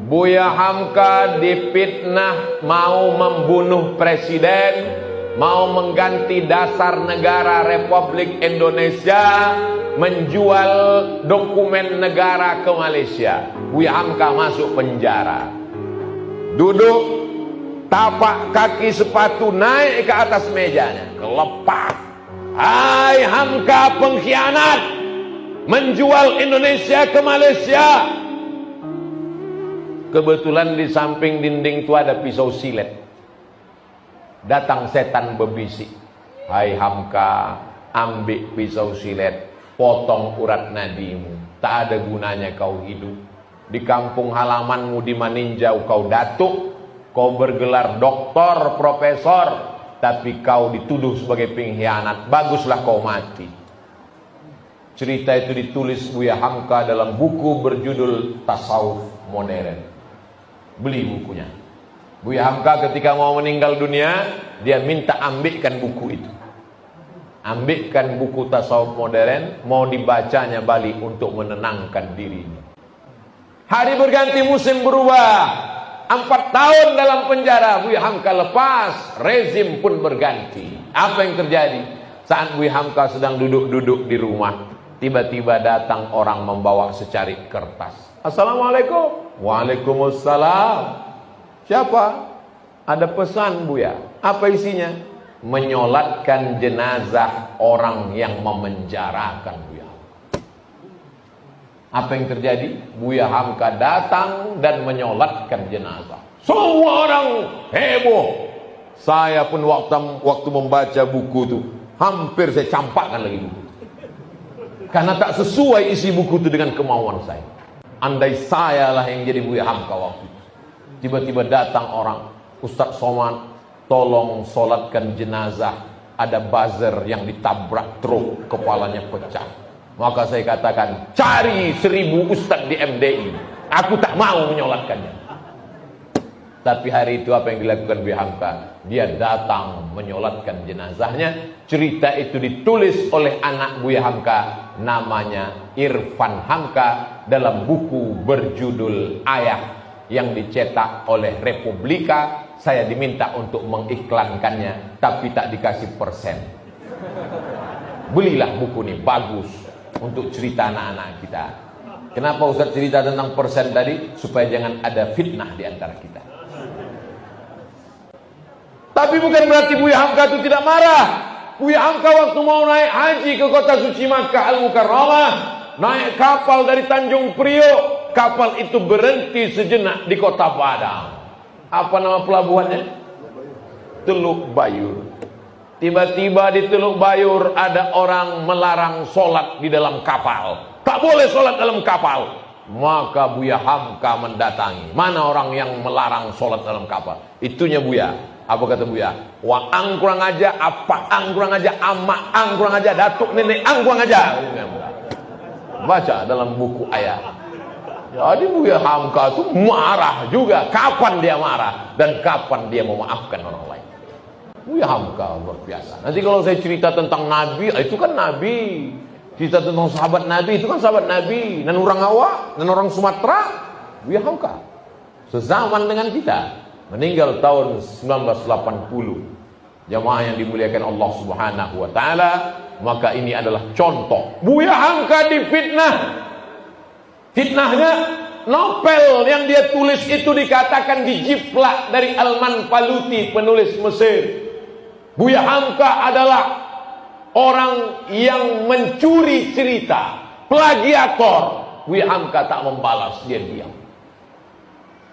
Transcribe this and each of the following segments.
Buya Hamka difitnah mau membunuh presiden, mau mengganti dasar negara Republik Indonesia, menjual dokumen negara ke Malaysia. Buya Hamka masuk penjara. Duduk, tapak kaki sepatu naik ke atas mejanya, kelepak. Hai Hamka pengkhianat, menjual Indonesia ke Malaysia. Kebetulan di samping dinding itu ada pisau silet. Datang setan berbisik, hai Hamka, ambil pisau silet, potong urat nadimu. Tak ada gunanya kau hidup. Di kampung halamanmu di Maninjau kau datuk, kau bergelar doktor, profesor, tapi kau dituduh sebagai pengkhianat. Baguslah kau mati. Cerita itu ditulis Buya Hamka dalam buku berjudul Tasawuf Modern. Beli bukunya. Buya Hamka ketika mau meninggal dunia, dia minta ambilkan buku itu. Ambilkan buku Tasawuf Modern, mau dibacanya balik untuk menenangkan dirinya. Hari berganti, musim berubah. 4 tahun dalam penjara, Buya Hamka lepas, rezim pun berganti. Apa yang terjadi? Saat Buya Hamka sedang duduk-duduk di rumah, tiba-tiba datang orang membawa secarik kertas. Assalamualaikum. Waalaikumsalam. Siapa? Ada pesan Buya. Apa isinya? Menyolatkan jenazah orang yang memenjarakan Buya. Apa yang terjadi? Buya Hamka datang dan menyolatkan jenazah. Semua orang heboh. Saya pun waktu membaca buku itu, hampir saya campakkan lagi buku. Karena tak sesuai isi buku itu dengan kemauan saya. Andai saya lah yang jadi Buya Hamka waktu itu. Tiba-tiba datang orang, Ustadz Somad, tolong solatkan jenazah. Ada buzzer yang ditabrak truk, kepalanya pecah. Maka saya katakan, cari 1000 ustadz di MDI. Aku tak mau menyolatkannya. Tapi hari itu apa yang dilakukan Buya Hamka? Dia datang menyolatkan jenazahnya. Cerita itu ditulis oleh anak Buya Hamka, namanya Irfan Hamka, dalam buku berjudul Ayah yang dicetak oleh Republika. Saya diminta untuk mengiklankannya, tapi tak dikasih persen. Belilah buku ini, bagus untuk cerita anak-anak kita. Kenapa Ustaz cerita tentang persen tadi? Supaya jangan ada fitnah di antara kita. Tapi bukan berarti Buya Hamka itu tidak marah. Buya Hamka waktu mau naik haji ke kota suci Makkah Al-Mukarramah, naik kapal dari Tanjung Priok. Kapal itu berhenti sejenak di kota Padang. Apa nama pelabuhannya? Teluk Bayur. Tiba-tiba di Teluk Bayur ada orang melarang sholat di dalam kapal. Tak boleh sholat dalam kapal. Maka Buya Hamka mendatangi. Mana orang yang melarang sholat dalam kapal? Itunya Buya. Apa kata Buya? Wa ang kurang aja, apa ang kurang aja, ama ang kurang aja, datuk nenek ang kurang aja. Baca dalam buku ayat. Jadi Buya Hamka itu marah juga. Kapan dia marah dan kapan dia memaafkan orang lain. Buya Hamka luar biasa. Nanti kalau saya cerita tentang Nabi, itu kan Nabi. Cerita tentang sahabat Nabi, itu kan sahabat Nabi. Dan orang Awak, dan orang Sumatera, Buya Hamka. Sezaman dengan kita. Meninggal tahun 1980. Jamaah yang dimuliakan Allah Subhanahu wa taala, maka ini adalah contoh. Buya Hamka difitnah. Fitnahnya, novel yang dia tulis itu dikatakan dijiplak dari Alman Paluti, penulis Mesir. Buya Hamka adalah orang yang mencuri cerita, plagiator. Buya Hamka tak membalas, dia diam.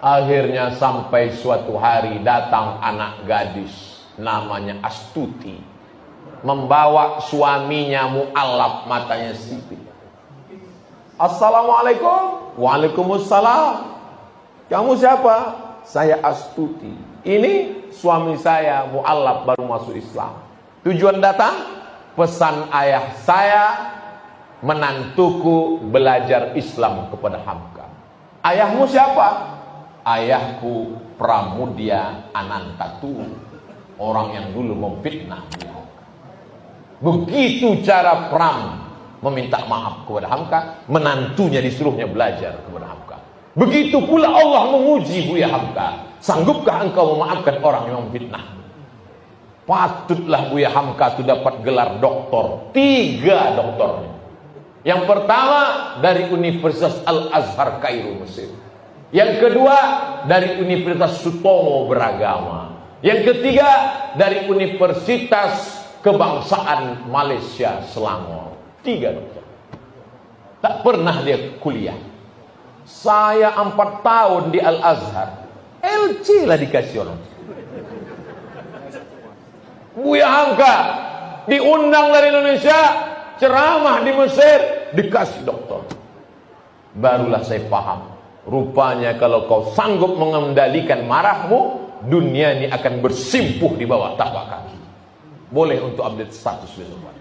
Akhirnya sampai suatu hari datang anak gadis namanya Astuti, membawa suaminya mu'alaf, matanya sipit. Assalamualaikum. Waalaikumsalam. Kamu siapa? Saya Astuti. Ini suami saya mu'alaf, baru masuk Islam. Tujuan datang, pesan ayah saya, menantuku belajar Islam kepada Hamka. Ayahmu siapa? Ayahku Pramudia Anantatu, orang yang dulu memfitnah. Begitu cara Pram meminta maaf kepada Hamka, menantunya disuruhnya belajar kepada Hamka. Begitu pula Allah menguji Buya Hamka. Sanggupkah engkau memaafkan orang yang memfitnah? Patutlah Buya Hamka itu dapat gelar doktor. 3 doktornya. Yang pertama dari Universitas Al-Azhar Kairo, Mesir. Yang kedua dari Universitas Sutomo Beragama. Yang ketiga dari Universitas Kebangsaan Malaysia Selangor. 3 doktor. Tak pernah dia kuliah. Saya 4 tahun di Al-Azhar, LC lah dikasih orang. Buya Hamka diundang dari Indonesia, ceramah di Mesir, dikasih doktor. Barulah saya paham. Rupanya kalau kau sanggup mengendalikan marahmu, dunia ini akan bersimpuh di bawah tapak kaki. Boleh untuk update status besok.